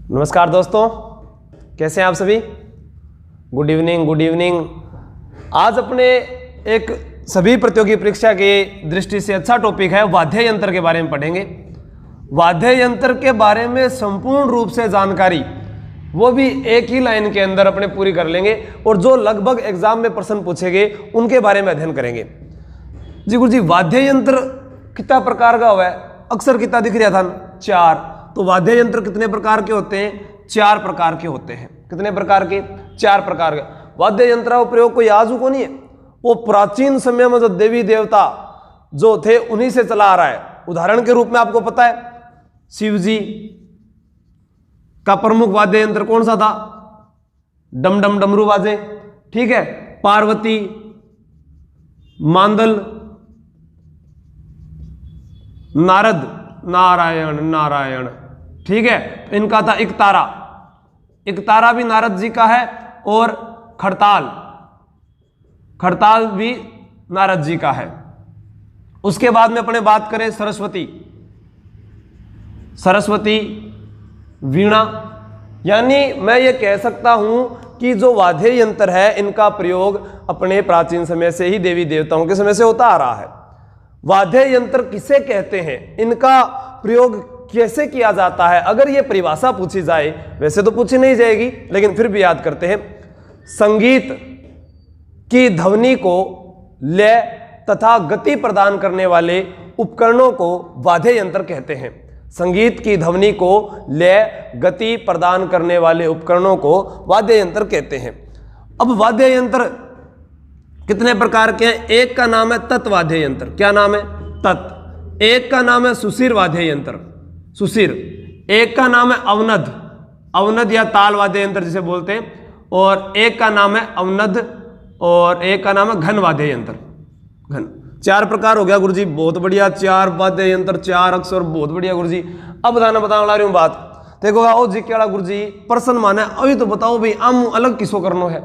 नमस्कार दोस्तों, कैसे हैं आप सभी। Good evening, good evening. आज अपने एक सभी प्रतियोगी परीक्षा की दृष्टि से अच्छा टॉपिक है वाद्य यंत्र के बारे में पढ़ेंगे। वाद्य यंत्र के बारे में संपूर्ण रूप से जानकारी वो भी एक ही लाइन के अंदर अपने पूरी कर लेंगे और जो लगभग एग्जाम में प्रश्न पूछेंगे उनके बारे में अध्ययन करेंगे। जी गुरु जी, वाद्य यंत्र कितना प्रकार का हुआ है? अक्सर कितना दिख रहा था? 4। तो वाद्य यंत्र कितने प्रकार के होते हैं? 4 प्रकार के होते हैं। कितने प्रकार के? 4 प्रकार के। वाद्य यंत्र का प्रयोग कोई आजू को नहीं है, वो प्राचीन समय में जो देवी देवता जो थे उन्हीं से चला आ रहा है। उदाहरण के रूप में आपको पता है शिव जी का प्रमुख वाद्य यंत्र कौन सा था? डम डम डमरू बाजे, ठीक है। पार्वती, मांदल, नारद, नारायण नारायण, ठीक है। इनका था इकतारा, इकतारा भी नारद जी का है, और खड़ताल, खड़ताल भी नारद जी का है। उसके बाद में अपने बात करें सरस्वती, सरस्वती वीणा। यानी मैं ये कह सकता हूं कि जो वाद्य यंत्र है इनका प्रयोग अपने प्राचीन समय से ही देवी देवताओं के समय से होता आ रहा है। वाद्य यंत्र किसे कहते हैं, इनका प्रयोग कैसे किया जाता है, अगर ये परिभाषा पूछी जाए, वैसे तो पूछी नहीं जाएगी लेकिन फिर भी याद करते हैं। संगीत की ध्वनि को लय तथा गति प्रदान करने वाले उपकरणों को वाद्य यंत्र कहते हैं। संगीत की ध्वनि को लय गति प्रदान करने वाले उपकरणों को वाद्य यंत्र कहते हैं। अब वाद्य यंत्र कितने प्रकार के हैं? एक का नाम है तत्वाद्य यंत्र। क्या नाम है? तत्। एक का नाम है सुशिर वाद्य यंत्र, सुशिर। एक का नाम है अवनद, अवनद या ताल वाद्य यंत्र जिसे बोलते हैं। और एक का नाम है अवनद, और एक का नाम है घन वाद्य यंत्र, घन। 4 प्रकार हो गया गुरुजी, बहुत बढ़िया। 4 वाद्य यंत्र, 4 अक्षर, बहुत बढ़िया गुरुजी। अब बताने ला रही हूँ बात। देखो आओ जी केड़ा गुरुजी प्रश्न माना है, अभी तो बताओ भाई आम अलग किसको करना है।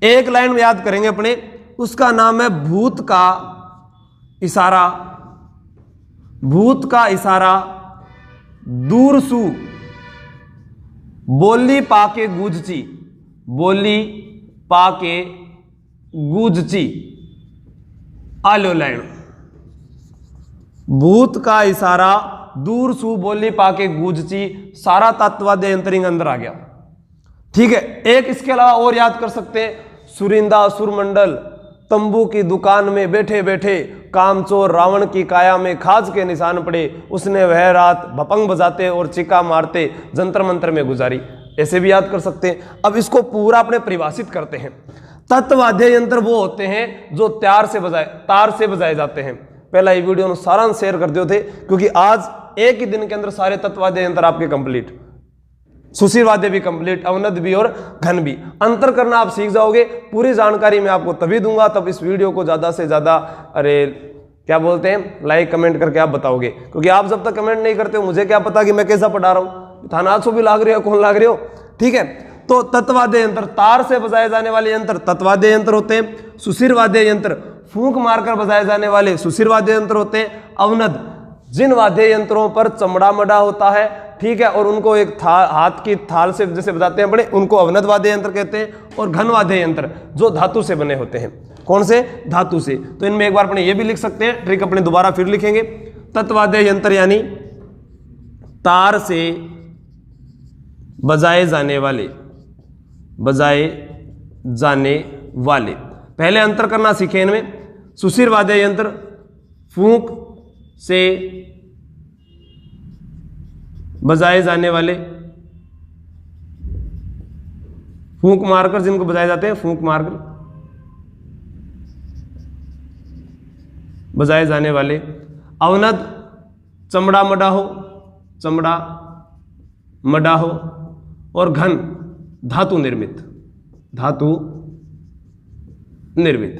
एक लाइन में याद करेंगे अपने, उसका नाम है भूत का इशारा, भूत का इशारा दूर सु बोली पाके गूंजची, बोली पाके गूंजची। आलो लाइन, भूत का इशारा दूर सु बोली पाके गूंजची, सारा तत्वाद्य यंत्र अंदर आ गया, ठीक है। एक इसके अलावा और याद कर सकते हैं, सुरिंदा सुरमंडल, तंबू की दुकान में बैठे बैठे कामचोर रावण की काया में खाज के निशान पड़े, उसने वह रात भपंग बजाते और चिका मारते जंतर मंत्र में गुजारी। ऐसे भी याद कर सकते हैं। अब इसको पूरा अपने परिभाषित करते हैं। तत्वाद्य यंत्र वो होते हैं जो तार से बजाए जाते हैं। पहला ये वीडियो सारांश शेयर कर दिए थे, क्योंकि आज एक ही दिन के अंदर सारे तत्वाद्य यंत्र आपके कंप्लीट, सुशिर वाद्य भी कंप्लीट, अवनद भी और घन भी। अंतर करना आप सीख जाओगे। पूरी जानकारी मैं आपको तभी दूंगा तब इस वीडियो को ज्यादा से ज्यादा, अरे क्या बोलते हैं, लाइक कमेंट करके आप बताओगे। क्योंकि आप जब तक कमेंट नहीं करते हो मुझे क्या पता कि मैं कैसा पढ़ा रहा हूं। थाना भी लाग रहे हो, कौन लाग रहे हो, ठीक है। तो तत्वाद्य यंत्र, तार से बजाए जाने वाले यंत्र तत्वाद्य यंत्र होते हैं। सुशिर वाद्य यंत्र, फूंक मारकर बजाए जाने वाले सुशिर वाद्य यंत्र होते हैं। अवनद, जिन वाद्य यंत्रों पर चमड़ा मड़ा होता है, ठीक है, और उनको एक हाथ की थाल से जैसे बजाते हैं बड़े, उनको अवनद वाद्य यंत्र कहते हैं। और घन वाद्य यंत्र जो धातु से बने होते हैं। कौन से? धातु से। तो इनमें एक बार अपने ये भी लिख सकते हैं, ट्रिक अपने दोबारा फिर लिखेंगे। तत्वाद्य यंत्र यानी तार से बजाए जाने वाले, बजाए जाने वाले। पहले अंतर करना सीखे इनमें। सुशिर वाद्य यंत्र फूंक से बजाए जाने वाले, फूंक मारकर जिनको बजाए जाते हैं, फूंक मारकर बजाए जाने वाले। अवनद, चमड़ा मड़ा हो, चमड़ा मड़ा हो। और घन, धातु निर्मित, धातु निर्मित,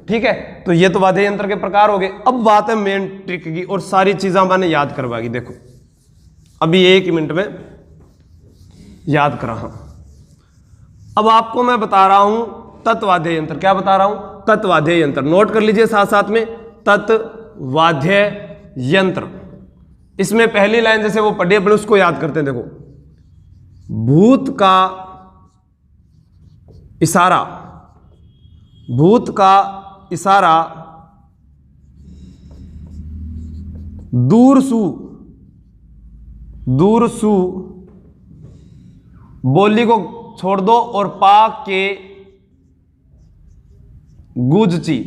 ठीक है। तो ये तो वाद्य यंत्र के प्रकार हो गए। अब बात है मेन ट्रिक की, और सारी चीजें मैंने याद करवाएगी। देखो अभी 1 मिनट में याद करा हूं। अब आपको मैं बता रहा हूं तत्वाद्य यंत्र। क्या बता रहा हूं? तत्वाद्य यंत्र। नोट कर लीजिए साथ साथ में, तत्वाद्य यंत्र। इसमें पहली लाइन जैसे वो पढ़ी अपने उसको याद करते हैं। देखो, भूत का इशारा, भूत का इशारा दूर सु बोली को छोड़ दो और पा के गुजची,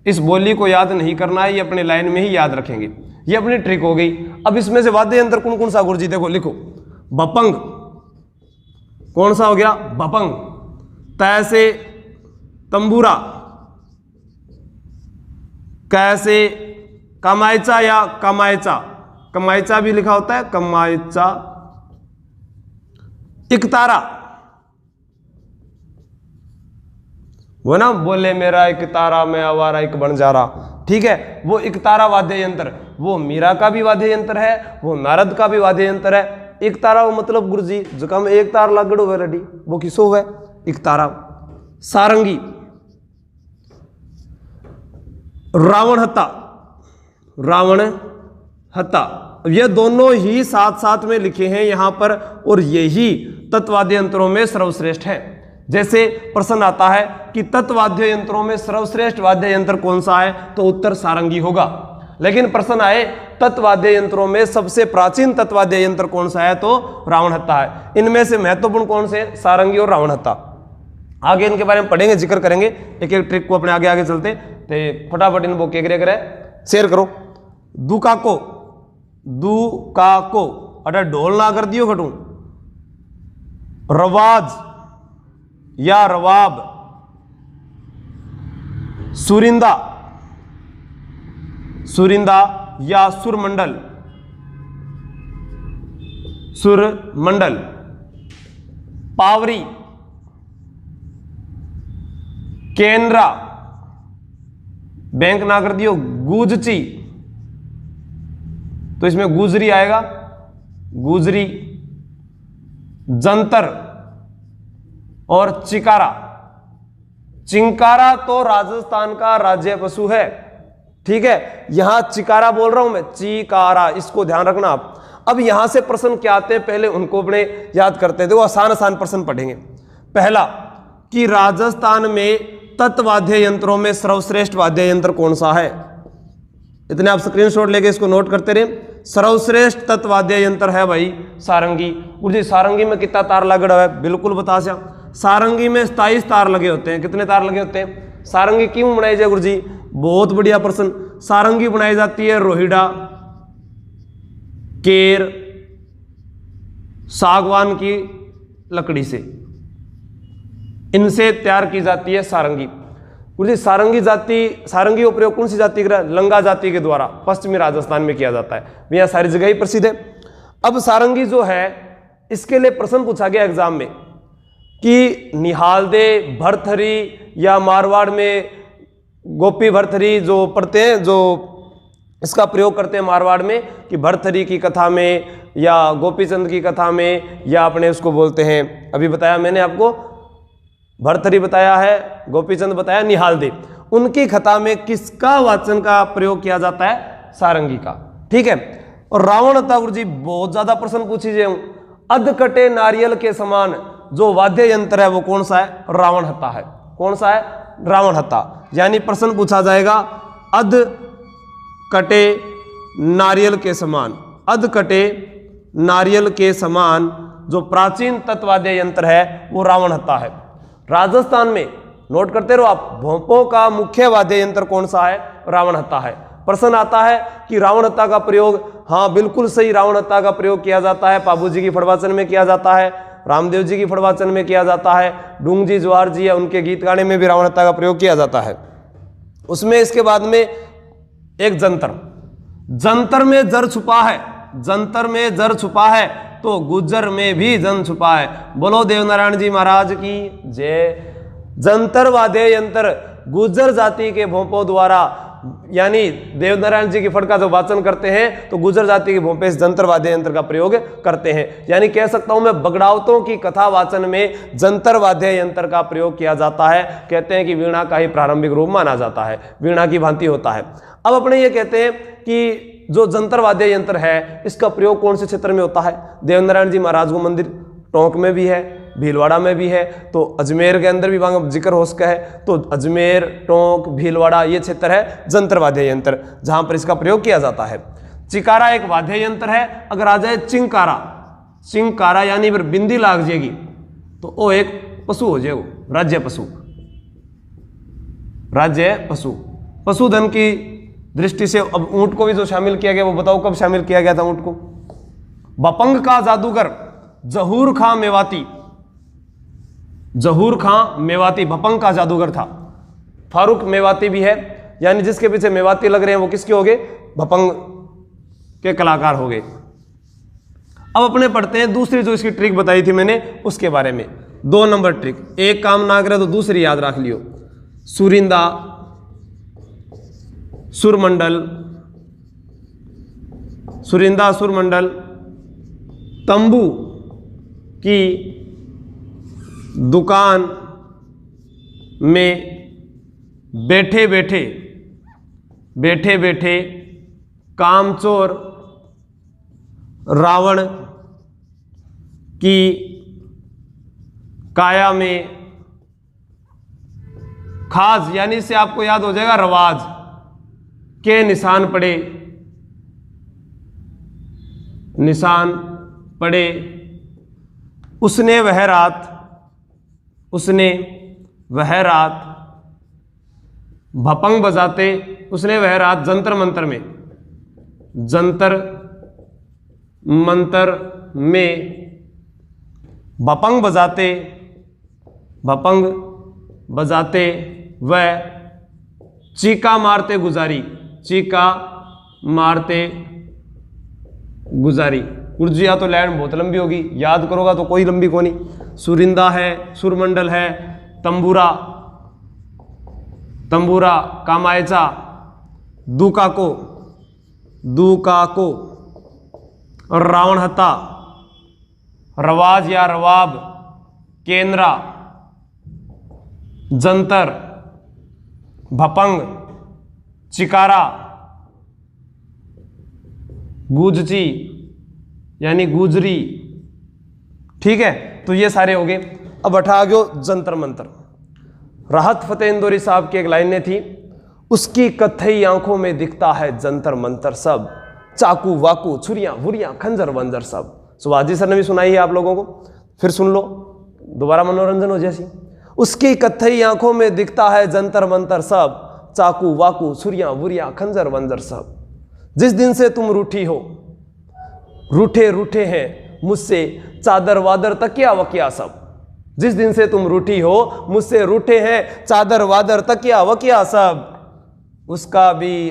इस बोली को याद नहीं करना है, ये अपने लाइन में ही याद रखेंगे, ये अपनी ट्रिक हो गई। अब इसमें से वाद्य यंत्र कौन कौन सा गुरुजी देखो लिखो। बपंग, कौन सा हो गया बपंग, तैसे तंबूरा, कैसे कमायचा या कमायचा, कमायचा भी लिखा होता है कमायचा। इकतारा, वो ना बोले मेरा एक तारा मैं आवारा एक बन जा रहा, ठीक है, वो इकतारा वाद्य यंत्र, वो मीरा का भी वाद्य यंत्र है, वो नारद का भी वाद्य यंत्र है। एक तारा वो मतलब गुरुजी जो कम एक तार लागड़ो है रेडी, वो किसो हुआ एक तारा। सारंगी, रावण हत्ता, रावण हत्ता, ये दोनों ही साथ साथ में लिखे हैं यहां पर, और यही तत्वाद्य यंत्रों में सर्वश्रेष्ठ है। जैसे प्रश्न आता है कि तत्वाद्य यंत्रों में सर्वश्रेष्ठ वाद्य यंत्र कौन सा है, तो उत्तर सारंगी होगा। लेकिन प्रश्न आए तत्वाद्य यंत्रों में सबसे प्राचीन तत्वाद्य यंत्र कौन सा है, तो रावण हत्ता है। इनमें से महत्वपूर्ण कौन से, सारंगी और रावण हत्ता। आगे इनके बारे में पढ़ेंगे, जिक्र करेंगे, एक एक ट्रिक को अपने आगे आगे चलते। तो फटाफट इन बुक करे शेयर करो। दुकाको, दुकाको अरे ढोल ना कर दियो खटू। रवाज या रवाब, सुरिंदा, सुरिंदा या सुरमंडल, सुरमंडल। पावरी, केनरा, बैंक ना कर दियो। गुजची, तो इसमें गुजरी आएगा, गुजरी। जंतर और चिकारा, चिंकारा तो राजस्थान का राज्य पशु है, ठीक है, यहां चिकारा बोल रहा हूं मैं, चिकारा, इसको ध्यान रखना आप। अब यहां से प्रश्न क्या आते हैं पहले उनको अपने याद करते हैं। देखो आसान आसान प्रश्न पढ़ेंगे। पहला कि राजस्थान में तत्वाद्य यंत्रों में सर्वश्रेष्ठ वाद्य यंत्र कौन सा है, इतने आप स्क्रीनशॉट लेके इसको नोट करते रहे। सर्वश्रेष्ठ तत्वाद्य यंत्र है भाई सारंगी। गुरुजी सारंगी में कितना तार लगा है, बिल्कुल बता सा। सारंगी में 27 तार लगे होते हैं। कितने तार लगे होते हैं? सारंगी क्यों बनाई जाए गुरुजी? बहुत बढ़िया प्रश्न। सारंगी बनाई जाती है रोहिड़ा, केर, सागवान की लकड़ी से, इनसे तैयार की जाती है सारंगी। गुरुजी सारंगी जाति, सारंगी का प्रयोग कौन सी जाति का? लंगा जाति के द्वारा पश्चिमी राजस्थान में किया जाता है, यह सारी जगह ही प्रसिद्ध है। अब सारंगी जो है इसके लिए प्रश्न पूछा गया एग्जाम में कि निहालदे, भरथरी या मारवाड़ में गोपी भरथरी जो पढ़ते हैं, जो इसका प्रयोग करते हैं मारवाड़ में, कि भरथरी की कथा में या गोपीचंद की कथा में, या अपने उसको बोलते हैं, अभी बताया मैंने आपको, भरथरी बताया है, गोपीचंद बताया, निहालदे, उनकी कथा में किसका वाचन का प्रयोग किया जाता है? सारंगी का। ठीक है। और रावण हत्ता गुरुजी बहुत ज्यादा प्रश्न पूछी जाए, अधकटे नारियल के समान जो वाद्य यंत्र है वो कौन सा है? रावण हत्ता है। कौन सा है? रावण हत्ता। यानी प्रश्न पूछा जाएगा अध कटे नारियल के समान, अध कटे नारियल के समान जो प्राचीन तत्वाद्य यंत्र है वो रावण हत्ता है। राजस्थान में नोट करते रहो आप, भोंपों का मुख्य वाद्य यंत्र कौन सा है? रावण हत्ता है। प्रश्न आता है कि रावण हत्ता का प्रयोग, हाँ बिल्कुल सही, रावण हत्ता का प्रयोग किया जाता है, पाबू जी की फड़वाचन में किया जाता है, रामदेव जी की फड़वाचन में किया जाता है, डूंग जी जवाहर जी या उनके गीत गाने में भी रावण हत्ता का प्रयोग किया जाता है। उसमें इसके बाद में एक जंतर, जंतर में जर छुपा है, जंतर में जर छुपा है तो गुज्जर में भी जन छुपा है। बोलो देवनारायण जी महाराज की जय। जंतर वाद्य यंत्र गुज्जर जाति के भोंपों द्वारा, यानी देवनारायण जी की फड़ का जो वाचन करते हैं तो गुज्जर जाति के भोंपे इस जंतर वाद्य यंत्र का प्रयोग करते हैं। यानी कह सकता हूं मैं बगड़ावतों की कथा वाचन में जंतर वाद्य यंत्र का प्रयोग किया जाता है। कहते हैं कि वीणा का ही प्रारंभिक रूप माना जाता है, वीणा की भांति होता है। अब अपने ये कहते हैं कि जो जंतर वाद्य यंत्र है इसका प्रयोग कौन से क्षेत्र में होता है? देवनारायण जी महाराज को मंदिर टोंक में भी है, भीलवाड़ा में भी है, तो अजमेर के अंदर भी वहां जिक्र हो सका है। तो अजमेर, टोंक, भीलवाड़ा ये क्षेत्र है जंतर वाद्य यंत्र जहां पर इसका प्रयोग किया जाता है। चिकारा एक वाद्य यंत्र है। अगर आ जाए चिंकारा, चिंकारा यानी फिर बिंदी लाग जाएगी तो वो एक पशु हो जाए, वो राज्य पशु, राज्य पशु। पशुधन की दृष्टि से अब ऊंट को भी जो शामिल किया गया वो बताओ कब शामिल किया गया था ऊंट को? बपंग का जादूगर जहूर खां मेवाती, जहूर खां मेवाती भपंग का जादूगर था। फारूक मेवाती भी है, यानी जिसके पीछे मेवाती लग रहे हैं वो किसके हो गए? भपंग के कलाकार हो गए। अब अपने पढ़ते हैं दूसरी जो इसकी ट्रिक बताई थी मैंने उसके बारे में। 2 नंबर ट्रिक, एक काम ना करे तो दूसरी याद रख लियो। सुरिंदा, सुरमंडल, सुरिंदा सुरमंडल, तंबू की दुकान में बैठे बैठे, बैठे बैठे कामचोर रावण की काया में खास, यानी इससे आपको याद हो जाएगा रवाज के निशान पड़े, निशान पड़े। उसने वह रात, उसने वह रात भपंग बजाते, उसने वह रात जंतर मंतर में, जंतर मंतर में भपंग बजाते, भपंग बजाते वह चीका मारते गुजारी, चीका मारते गुजारी। उर्जिया तो लाइन बहुत लंबी होगी, याद करोगा तो कोई लंबी को नहीं। सुरिंदा है, सुरमंडल है, तंबूरा, तंबूरा कामायचा, दुकाको, दुकाको, और रावण हत्ता, रवाज या रवाब, केंद्रा, जंतर, भपंग, चिकारा, गुजची यानी गुजरी। ठीक है, तो ये सारे हो गए। अब हटा गयो जंतर मंतर। राहत फतेह इंदौरी साहब की एक लाइनें थी, उसकी कथई आंखों में दिखता है जंतर मंतर सब, चाकू वाकू छुरियां वुरियां खंजर वंजर सब। सुभाष सर ने भी सुनाई है आप लोगों को, फिर सुन लो, दोबारा मनोरंजन हो जैसी। उसकी कथई आंखों में दिखता है जंतर मंतर सब, चाकू वाकू छुरियां वुरियां खंजर वंजर सब। जिस दिन से तुम रूठी हो, रूठे रूठे हैं मुझसे चादर वादर तकिया वकिया सब। जिस दिन से तुम रूठी हो मुझसे रूठे हैं चादर वादर तकिया वकिया सब। उसका भी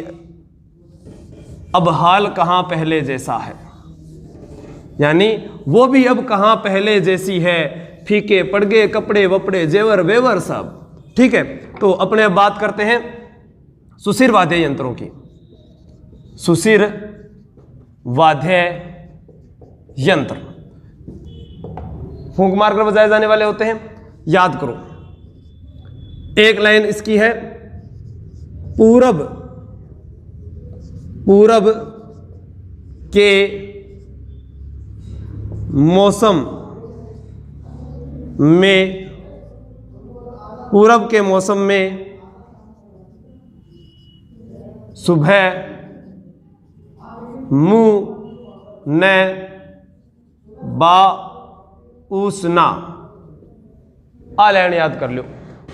अब हाल कहां पहले जैसा है, यानी वो भी अब कहां पहले जैसी है, फीके पड़ गए कपड़े वपड़े जेवर वेवर सब। ठीक है, तो अपने अब बात करते हैं सुशिर वाद्य यंत्रों की। सुशिर वाद्य यंत्र फूंक मारकर बजाए जाने वाले होते हैं, याद करो। एक लाइन इसकी है, पूरब, पूरब के मौसम में, पूरब के मौसम में सुबह मुंह न बा उसना। आ लाइन याद कर लो।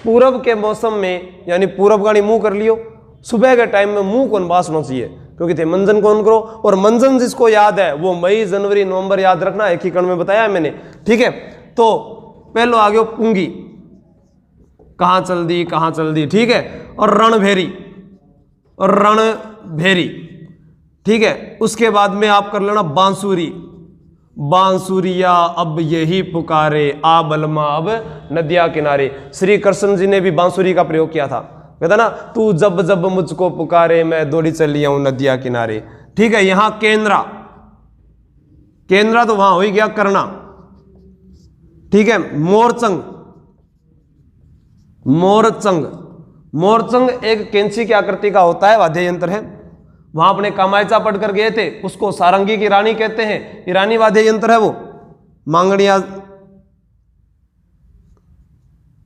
पूरब के मौसम में यानी पूरब गाड़ी मुंह कर लियो, सुबह के टाइम में मुंह कौन बासना चाहिए, क्योंकि थे मंजन कौन करो। और मंजन जिसको याद है वो मई जनवरी नवंबर याद रखना, एक ही कण में बताया है मैंने। ठीक है, तो पहलो आ गया पुंगी, कहां चल दी कहां चल दी। ठीक है, और रणभेरी, और रणभेरी। ठीक है, उसके बाद में आप कर लेना बांसुरी, बांसुरिया अब यही पुकारे आ बलमा अब नदिया किनारे। श्री कृष्ण जी ने भी बांसुरी का प्रयोग किया था, कहता ना तू जब जब मुझको पुकारे मैं दौड़ी चली आऊं नदिया किनारे। ठीक है, यहां केंद्रा, केंद्रा तो वहां हो ही गया करना। ठीक है, मोरचंग, मोरचंग, मोरचंग एक कैंची की आकृति का होता है, वाद्य यंत्र है। वहां अपने कामायचा पढ़कर गए थे, उसको सारंगी की रानी कहते हैं, ईरानी वाद्य यंत्र है वो। मांगड़िया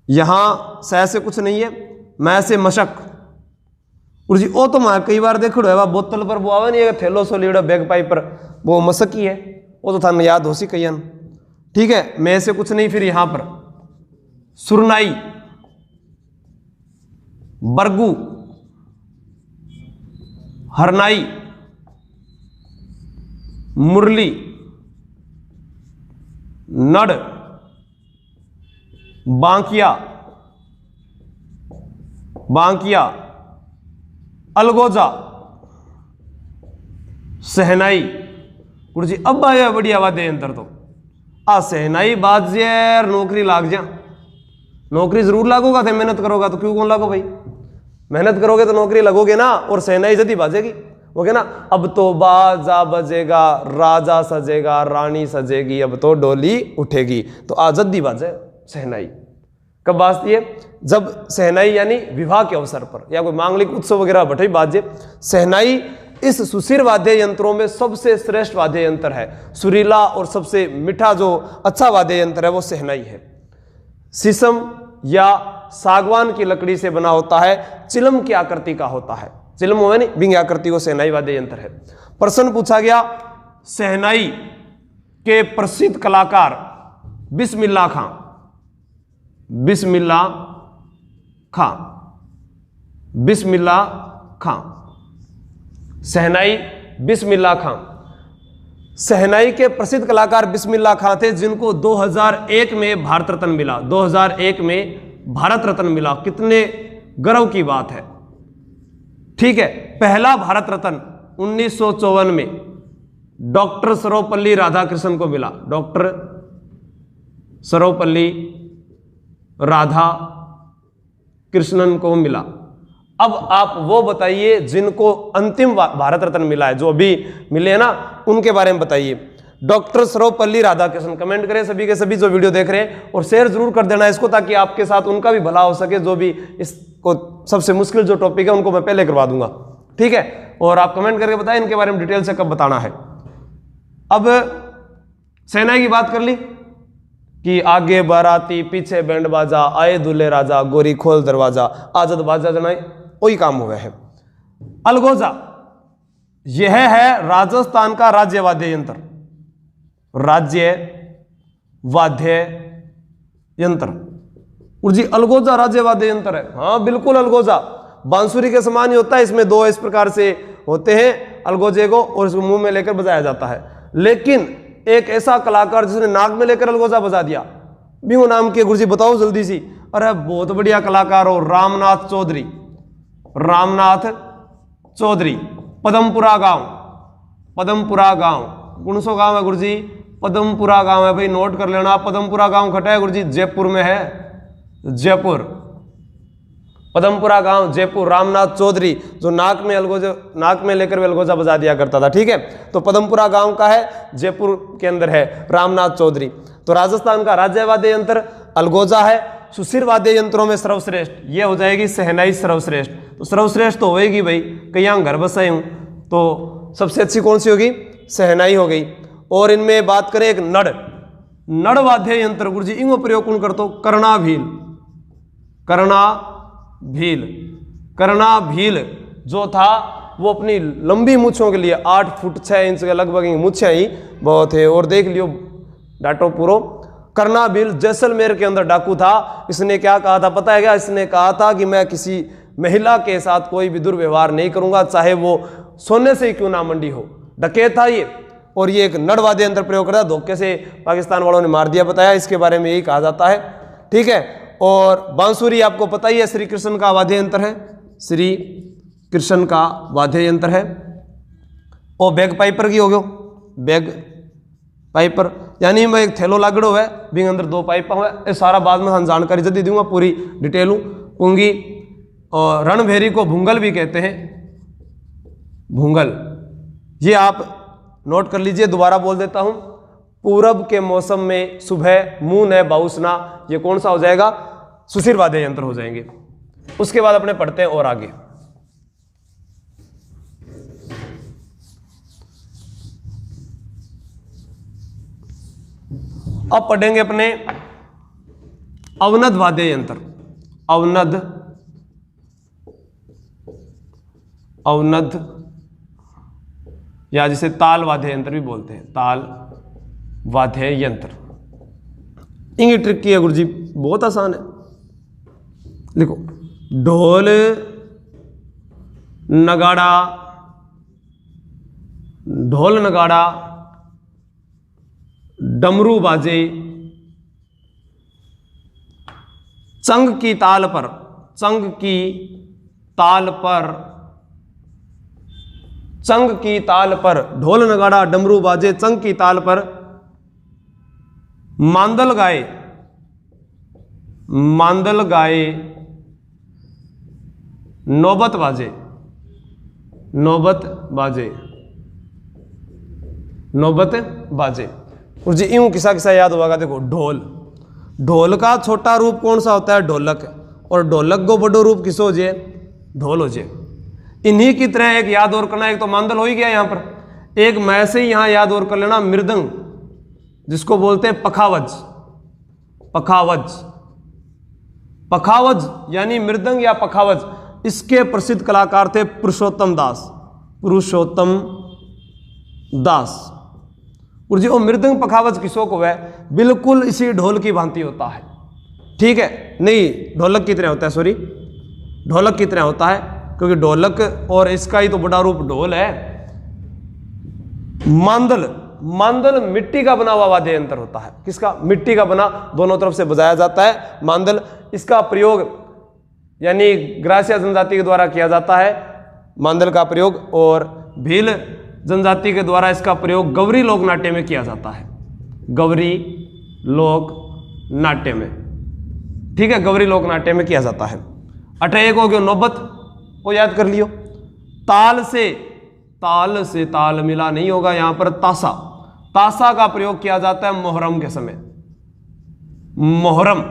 यहां सह से कुछ नहीं है, मैं से मशक जी ओ तो मैं कई बार देखो है बोतल पर वो आवे नहीं थैलो सो लीड़ा बैग पाइप पर वो मशक ही है, वो तो थाने याद हो सी कई। ठीक है, मैं से कुछ नहीं। फिर यहां पर सुरनाई, बरगू, हरनाई, मुरली, नड़, बांकिया, बांकिया, अलगोजा, सहनाई। गुरुजी अब आया बढ़िया वाद्य यंत्र तो आ सहनाई बाजे नौकरी लाग जा, नौकरी जरूर लागोगा थे, मेहनत करोगा तो क्यों कौन लागो भाई, मेहनत करोगे तो नौकरी लगोगे ना। और सहनाई जदी बाजेगी वो कहना अब तो बाजा बजेगा, राजा सजेगा, रानी सजेगी, अब तो डोली उठेगी। तो आ जद्दी बाजे सहनाई। कब बाजती है? जब सहनाई यानी विवाह के अवसर पर या कोई मांगलिक उत्सव वगैरह बैठे बाजे। सहनाई इस सुशीर वाद्य यंत्रों में सबसे श्रेष्ठ वाद्य यंत्र है, सुरीला और सबसे मीठा जो अच्छा वाद्य यंत्र है वो सहनाई है। शीशम या सागवान की लकड़ी से बना होता है, चिलम की आकृति का होता है, चिलम हो नहीं बिंग आकृति को सहनाई वाद्य यंत्र है। प्रश्न पूछा गया सहनाई के प्रसिद्ध कलाकार बिस्मिल्ला खां, बिस्मिल्ला खां, बिस्मिल्ला खां, सहनाई बिस्मिल्ला खां। सहनाई के प्रसिद्ध कलाकार बिस्मिल्ला खां थे, जिनको 2001 में भारत रत्न मिला, 2001 में भारत रत्न मिला। कितने गर्व की बात है। ठीक है, पहला भारत रत्न 1954 में डॉक्टर सर्वपल्ली राधाकृष्णन को मिला, डॉक्टर सर्वपल्ली राधा कृष्णन को मिला। अब आप वो बताइए जिनको अंतिम भारत रत्न मिला है, जो अभी मिले हैं ना, उनके बारे में बताइए। डॉक्टर सर्वपल्ली राधाकृष्णन, कमेंट करें सभी के सभी जो वीडियो देख रहे हैं, और शेयर जरूर कर देना इसको, ताकि आपके साथ उनका भी भला हो सके। जो भी इसको सबसे मुश्किल जो टॉपिक है उनको मैं पहले करवा दूंगा। ठीक है, और आप कमेंट करके बताएं इनके बारे में डिटेल से कब बताना है। अब सेना की बात कर ली कि आगे बाराती पीछे बैंड बाजा, आए दूल्हे राजा, गोरी खोल दरवाजा, आजद बाजा जनाए, वही काम हुआ है। अलगोजा यह है राजस्थान का राज्य वाद्य यंत्र, राज्य वाद्य यंत्र। जी अलगोजा राज्य वाद्य यंत्र है, हाँ बिल्कुल अलगोजा बांसुरी के समान ही होता है। इसमें दो इस प्रकार से होते हैं अलगोजे को, और इसको मुंह में लेकर बजाया जाता है। लेकिन एक ऐसा कलाकार जिसने नाक में लेकर अलगोजा बजा दिया, बिंगो नाम के, गुरुजी बताओ जल्दी सी। अरे बहुत बढ़िया कलाकार हो, रामनाथ चौधरी, रामनाथ चौधरी, पदमपुरा गांव, पदमपुरा गांव, कौन सा गांव है गुरुजी? पदमपुरा गांव है भाई, नोट कर लेना। पदमपुरा गांव खटा है गुरुजी, जयपुर में है, जयपुर, पदमपुरा गांव जयपुर। रामनाथ चौधरी जो नाक में अलगोजा, नाक में लेकर अलगोजा बजा दिया करता था। ठीक है, तो पदमपुरा गांव का है, जयपुर के अंदर है रामनाथ चौधरी। तो राजस्थान का राज्य वाद्य यंत्र अलगोजा है। सुशीर वाद्य यंत्रों में सर्वश्रेष्ठ ये हो जाएगी सहनाई सर्वश्रेष्ठ। तो सर्वश्रेष्ठ तो होएगी भाई, कई यहाँ घर बसाए हूं, तो सबसे अच्छी कौन सी होगी? सहनाई हो गई। और इनमें बात करें एक नड़, नड़ वाद्य यंत्र गुरुजी इनको प्रयोग कौन करते हो? करना भील, करना भील, करना भील जो था वो अपनी लंबी मूछों के लिए 8 फुट 6 इंच के लगभग मूछें ही बहुत है। और देख लियो डाटो पूरो। करना भील जैसलमेर के अंदर डाकू था। इसने क्या कहा था पता है क्या? इसने कहा था कि मैं किसी महिला के साथ कोई भी दुर्व्यवहार नहीं करूंगा, चाहे वो सोने से ही क्यों ना मंडी हो। डकैत था ये, और ये एक नड़ वाद्य यंत्र प्रयोग करता, धोखे से पाकिस्तान वालों ने मार दिया, बताया इसके बारे में यही कहा जाता है। ठीक है, और बांसुरी आपको पता ही है श्री कृष्ण का वाद्य यंत्र है, श्री कृष्ण का वाद्य यंत्र है। और बैग पाइपर की हो गयो, बैग पाइपर यानी मैं एक थैलो लागड़ो है, बिंग अंदर 2 पाइप है। ये सारा बाद में हम जानकारी जल्दी दूंगा, पूरी डिटेल होंगी। और रणभेरी को भूंगल भी कहते हैं, भूंगल, ये आप नोट कर लीजिए। दोबारा बोल देता हूं, पूरब के मौसम में सुबह मुंह न बाउसना, ये कौन सा हो जाएगा? सुशीर वाद्य यंत्र हो जाएंगे। उसके बाद अपने पढ़ते हैं और आगे। अब पढ़ेंगे अपने अवनद वाद्य यंत्र। अवनद या जिसे ताल वाद्य यंत्र भी बोलते हैं, ताल वाद्य यंत्र। इनकी ट्रिक की है गुरुजी, बहुत आसान है। देखो, ढोल, नगाड़ा, ढोल नगाड़ा, डमरू बाजे, चंग की ताल पर, चंग की ताल पर, चंग की ताल पर, ढोल नगाड़ा डमरू बाजे चंग की ताल पर मांदल गाए, मांदल गाए, नौबत बाजे, नौबत बाजे, नौबत बाजे। और जी यूं किसा किसा याद होगा। देखो, ढोल, ढोल का छोटा रूप कौन सा होता है? ढोलक। और ढोलक को बड़ो रूप किसो हो जाए? ढोल हो जाए। इन्हीं की तरह एक याद और करना, एक तो मांदल हो ही गया यहां पर, एक मैं से ही यहां याद और कर लेना मृदंग, जिसको बोलते हैं पखावज। पखावज, पखावज यानी मृदंग या पखावज, इसके प्रसिद्ध कलाकार थे पुरुषोत्तम दास। पुरुषोत्तम दास। और जी वो मृदंग पखावज किसो को है? बिल्कुल इसी ढोल की भांति होता है। ठीक है, नहीं ढोलक की तरह होता है, सॉरी ढोलक की तरह होता है, क्योंकि ढोलक और इसका ही तो बड़ा रूप ढोल है। मांदल, मांदल मिट्टी का बना हुआ वाद्य यंत्र होता है। किसका? मिट्टी का बना, दोनों तरफ से बजाया जाता है मांदल। इसका प्रयोग यानी ग्रासिया जनजाति के द्वारा किया जाता है मांदल का प्रयोग, और भील जनजाति के द्वारा इसका प्रयोग गौरी लोक नाट्य में किया जाता है। गौरी लोक नाट्य में, ठीक है, गौरी लोक नाट्य में किया जाता है। एक हो गया नौबत, वो याद कर लियो। ताल से, ताल से ताल मिला नहीं होगा यहां पर, तासा, तासा का प्रयोग किया जाता है मोहर्रम के समय। मोहर्रम,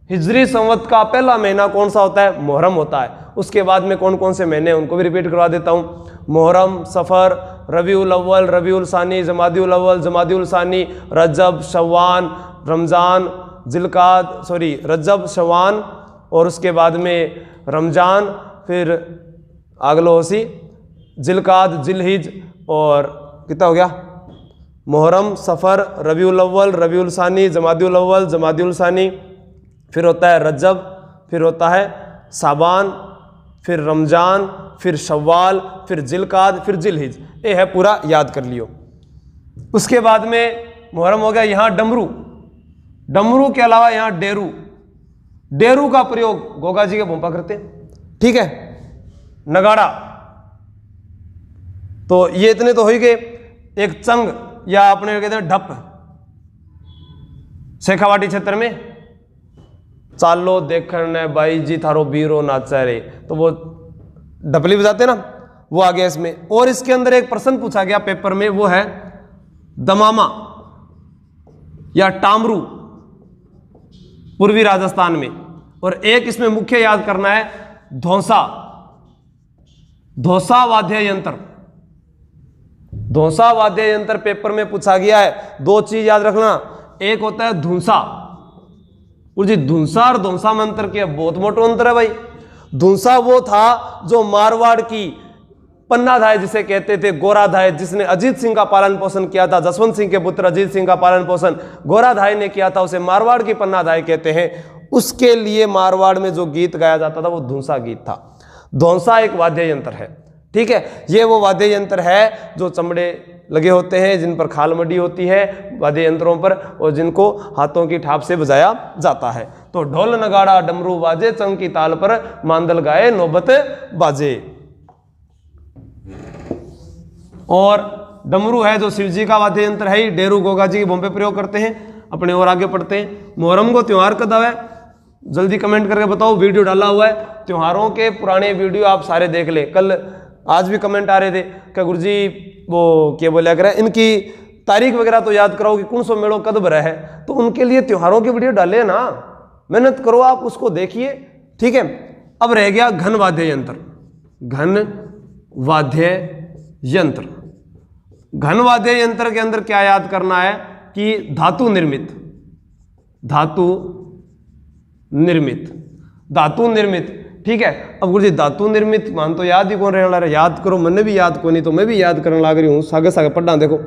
हिजरी संवत का पहला महीना कौन सा होता है? मुहर्रम होता है। उसके बाद में कौन कौन से महीने, उनको भी रिपीट करवा देता हूं। मुहर्रम, सफर, रबीउल अव्वल, रबीउल सानी, जमादिउल अव्वल, जमादिउल सानी, रजब, शव्वाल, रमजान, जिलकाद, सॉरी रजब, शव्वाल, और उसके बाद में रमजान, फिर अगलो होसी जिलकाद, जिलहिज, और कितना हो गया? मुहर्रम, सफर, रबीउल अव्वल, रबीउल सानी, जमादिउल अव्वल, जमादिउल सानी, फिर होता है रजब, फिर होता है साबान, फिर रमजान, फिर शव्वाल, फिर जिलकाद, फिर जिलहिज। ये है पूरा, याद कर लियो। उसके बाद में मुहर्रम हो गया। यहां डमरू, डमरू के अलावा यहां डेरू, डेरू का प्रयोग गोगा जी के भोंपा करते हैं। ठीक है, नगाड़ा, तो ये इतने तो हो ही गए। एक चंग या अपने कहते हैं ढप, शेखावाटी क्षेत्र में चालो देखने बाई जी थारो बीरो नाचा रे, तो वो ढपली बजाते ना, वो आ गया इसमें। और इसके अंदर एक प्रश्न पूछा गया पेपर में, वो है दमामा या टामरू, पूर्वी राजस्थान में। और एक इसमें मुख्य याद करना है धौसा, धौसा वाद्य यंत्र, धौसा वाद्य यंत्र पेपर में पूछा गया है। दो चीज याद रखना, एक होता है धुंसा, और जी धुंसा और धौसा में अंतर किया, बहुत मोटा अंतर है भाई। धुंसा वो था जो मारवाड़ की पन्नाधाय जिसे कहते थे, गोराधाय, जिसने अजीत सिंह का पालन पोषण किया था, जसवंत सिंह के पुत्र अजीत सिंह का पालन पोषण गोराधाय ने किया था, उसे मारवाड़ की पन्नाधाय कहते हैं। उसके लिए मारवाड़ में जो गीत गाया जाता था वो धुंसा गीत था। धौसा एक वाद्य यंत्र है, ठीक है। ये वो वाद्य यंत्र है जो चमड़े लगे होते हैं, जिन पर खाल मडी होती है वाद्य यंत्रों पर, और जिनको हाथों की ठाप से बजाया जाता है। तो ढोल नगाड़ा डमरू बाजे, चंग की ताल पर मांदल गाए नौबत बाजे। और डमरू है जो शिव जी का वाद्य यंत्र है ही, डेरू गोगा जी के भोंपे प्रयोग करते हैं। अपने और आगे पढ़ते हैं। मुहर्रम को त्योहार कब है, जल्दी कमेंट करके बताओ। वीडियो डाला हुआ है त्योहारों के, पुराने वीडियो आप सारे देख ले। कल आज भी कमेंट आ रहे थे कि गुरुजी वो क्या बोला करें, इनकी तारीख वगैरह तो याद कराओ कि कौन सो मेड़ो कद भरा है, तो उनके लिए त्योहारों की वीडियो डाले ना, मेहनत करो आप, उसको देखिए, ठीक है। अब रह गया घन वाद्य यंत्र। घन वाद्य यंत्र, घन वाद्य यंत्र के अंदर क्या याद करना है कि धातु निर्मित, धातु निर्मित, धातु निर्मित। ठीक है, अब गुरु जी धातु निर्मित मान तो याद ही कौन रहने लगा, याद करो, मैंने भी याद को नहीं तो मैं भी याद करने लग रही हूँ, सागे सागे पढ़ना। देखो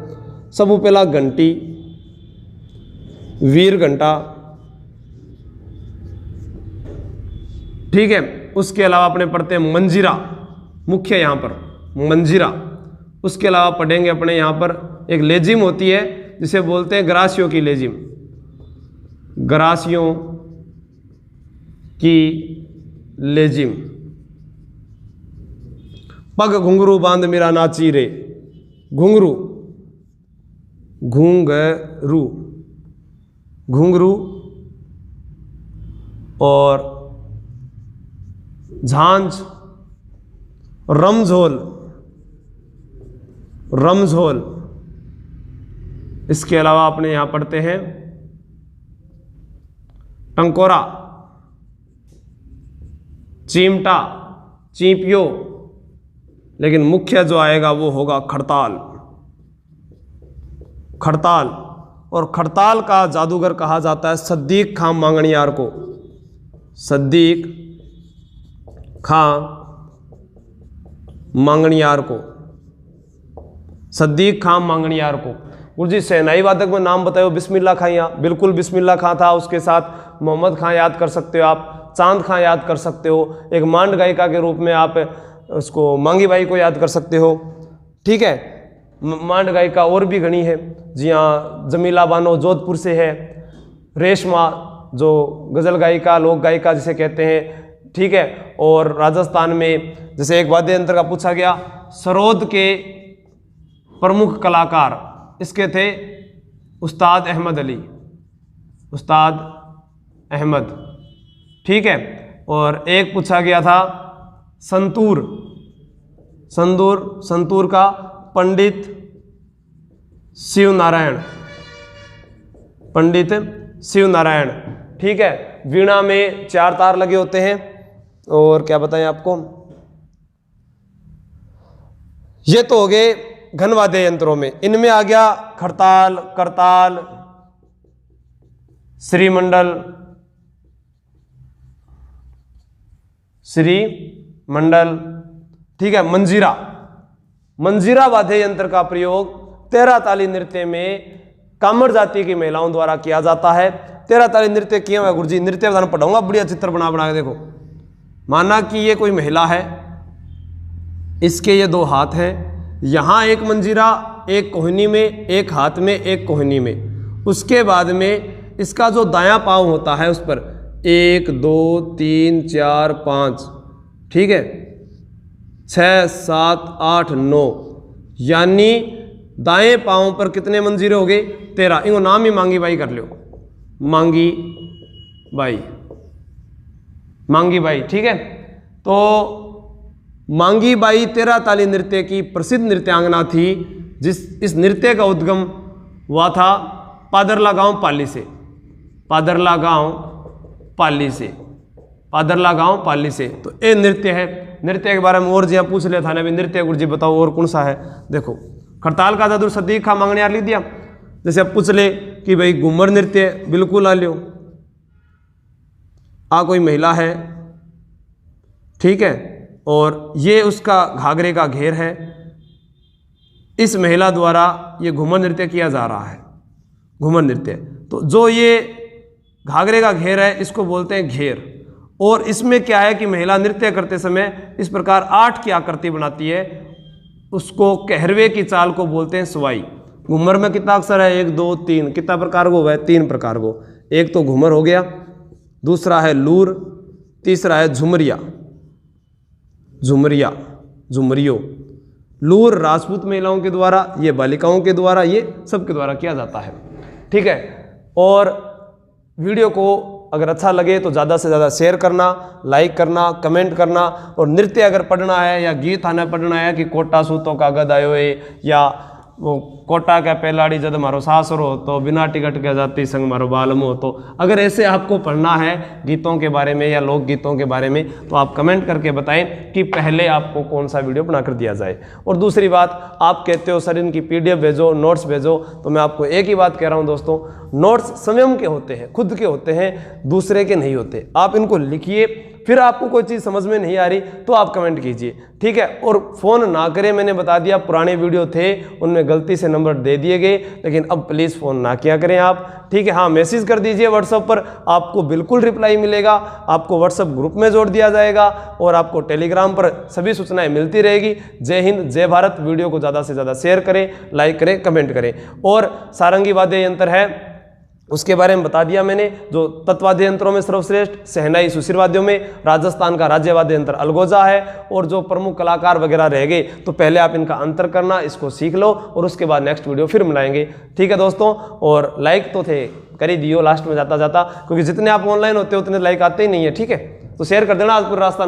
सब पहला घंटी, वीर घंटा, ठीक है। उसके अलावा अपने पढ़ते हैं मंजीरा, मुख्य यहाँ पर मंजीरा। उसके अलावा पढ़ेंगे अपने यहाँ पर एक लेजिम होती है जिसे बोलते हैं ग्रासियों की लेजिम, ग्रासियों की लेजिम। पग घुंघरू बांध मेरा नाची रे, घुंघरू, घुंघरू, घुंघरू। और झांझ, रमझोल, रमझोल। इसके अलावा अपने यहां पढ़ते हैं टंकोरा, चिमटा, चींपियो। लेकिन मुख्य जो आएगा वो होगा खड़ताल, खड़ताल। और खड़ताल का जादूगर कहा जाता है सद्दीक खां मांगणियार को, सद्दीक खां मांगणियार को, सद्दीक खां मांगणियार को। गुरु जी शहनाई वादक में नाम बताओ। बिस्मिल्लाह खां, यहाँ बिल्कुल बिस्मिल्लाह खां था, उसके साथ मोहम्मद खां याद कर सकते हो आप, चांद खां याद कर सकते हो, एक मांड गायिका के रूप में आप उसको मांगी बाई को याद कर सकते हो। ठीक है, मांड गायिका और भी घनी है, जी हाँ, जमीला बानो जोधपुर से है, रेशमा जो गज़ल गायिका, लोक गायिका जिसे कहते हैं। ठीक है, और राजस्थान में जैसे एक वाद्य यंत्र का पूछा गया, सरोद के प्रमुख कलाकार इसके थे उस्ताद अहमद अली, उस्ताद अहमद। ठीक है, और एक पूछा गया था संतूर, संतूर, संतूर का पंडित शिव नारायण, पंडित शिव नारायण। ठीक है, वीणा में 4 तार लगे होते हैं। और क्या बताएं आपको, ये तो हो गए घन वाद्य यंत्रों में। इनमें आ गया खड़ताल, करताल, श्रीमंडल, श्रीमंडल। ठीक है, मंजीरा, मंजीरा वाद्य यंत्र का प्रयोग 13 ताली नृत्य में कामर जाति की महिलाओं द्वारा किया जाता है। 13 ताली नृत्य किया हुआ गुरुजी, नृत्य बताना पढ़ाऊंगा, बढ़िया चित्र बना बना के देखो। माना कि ये कोई महिला है, इसके ये 2 हाथ हैं, यहाँ एक मंजीरा, एक कोहनी में, एक हाथ में, एक कोहनी में। उसके बाद में इसका जो दायां पांव होता है उस पर 1 2 3 4 5, ठीक है, 6 7 8 9, यानी दाएं पांव पर कितने मंजीरे हो गए? 13। इनको नाम ही मांगी बाई कर लो, मांगी बाई, मांगी बाई। ठीक है, तो मांगी बाई 13 ताली नृत्य की प्रसिद्ध नृत्यांगना थी। इस नृत्य का उद्गम हुआ था पादरला गांव पाली से, पादरला गांव पाली से, पादरला गांव पाली से। तो ये नृत्य है। नृत्य के बारे में और जी पूछ लिया था ना, नृत्य गुरु जी बताओ और कौन सा है? देखो, खड़ताल का जादू सद्दीक खां मांगणियार लिख दिया। जैसे अब पूछ ले कि भाई घूमर नृत्य, बिल्कुल आ लियो, आ कोई महिला है, ठीक है, और ये उसका घाघरे का घेर है। इस महिला द्वारा ये घूमर नृत्य किया जा रहा है, घूमर नृत्य। तो जो ये घाघरे का घेर है इसको बोलते हैं घेर। और इसमें क्या है कि महिला नृत्य करते समय इस प्रकार 8 की आकृति बनाती है, उसको कहरवे की चाल को बोलते हैं सवाई। घूमर में कितना अक्षर है? 1 2 3। कितना प्रकार को है? 3 प्रकार को। एक तो घूमर हो गया, दूसरा है लूर, तीसरा है झुमरिया, झुमरिया, झुमरियो। लूर राजपूत महिलाओं के द्वारा, ये बालिकाओं के द्वारा, ये सबके द्वारा किया जाता है। ठीक है, और वीडियो को अगर अच्छा लगे तो ज़्यादा से ज़्यादा शेयर करना, लाइक करना, कमेंट करना। और नृत्य अगर पढ़ना है या गीत आना पढ़ना है कि कोटा सूतों का गद आयो है या वो कोटा का पेलाड़ी जद मारो सासुर हो तो बिना टिकट के जाति संग मारो बालम हो। तो अगर ऐसे आपको पढ़ना है गीतों के बारे में या लोक गीतों के बारे में तो आप कमेंट करके बताएं कि पहले आपको कौन सा वीडियो बनाकर दिया जाए। और दूसरी बात, आप कहते हो सर इनकी PDF भेजो, नोट्स भेजो, तो मैं आपको एक ही बात कह रहा हूं दोस्तों, नोट्स स्वयं के होते हैं, खुद के होते हैं, दूसरे के नहीं होते। आप इनको लिखिए, फिर आपको कोई चीज़ समझ में नहीं आ रही तो आप कमेंट कीजिए, ठीक है। और फ़ोन ना करें, मैंने बता दिया पुराने वीडियो थे उनमें गलती से नंबर दे दिए गए, लेकिन अब प्लीज़ फ़ोन ना किया करें आप, ठीक है। हाँ, मैसेज कर दीजिए व्हाट्सएप पर, आपको बिल्कुल रिप्लाई मिलेगा, आपको व्हाट्सएप ग्रुप में जोड़ दिया जाएगा और आपको टेलीग्राम पर सभी सूचनाएं मिलती रहेगी। जय हिंद, जय भारत। वीडियो को ज़्यादा से ज़्यादा शेयर करें, लाइक करें, कमेंट करें। और सारंगी वाद्य यंत्र है उसके बारे में बता दिया मैंने, जो तत्वाद्य यंत्रों में सर्वश्रेष्ठ, शहनाई सुशिर वाद्यों में राजस्थान का राज्य वाद्य यंत्र अलगोजा है। और जो प्रमुख कलाकार वगैरह रह गए तो पहले आप इनका अंतर करना, इसको सीख लो और उसके बाद नेक्स्ट वीडियो फिर मिलाएंगे, ठीक है दोस्तों। और लाइक तो थे कर ही दियो लास्ट में जाता जाता, क्योंकि जितने आप ऑनलाइन होते हो उतने लाइक आते ही नहीं है, ठीक है। तो शेयर कर देना आज पूरे राजस्थान में।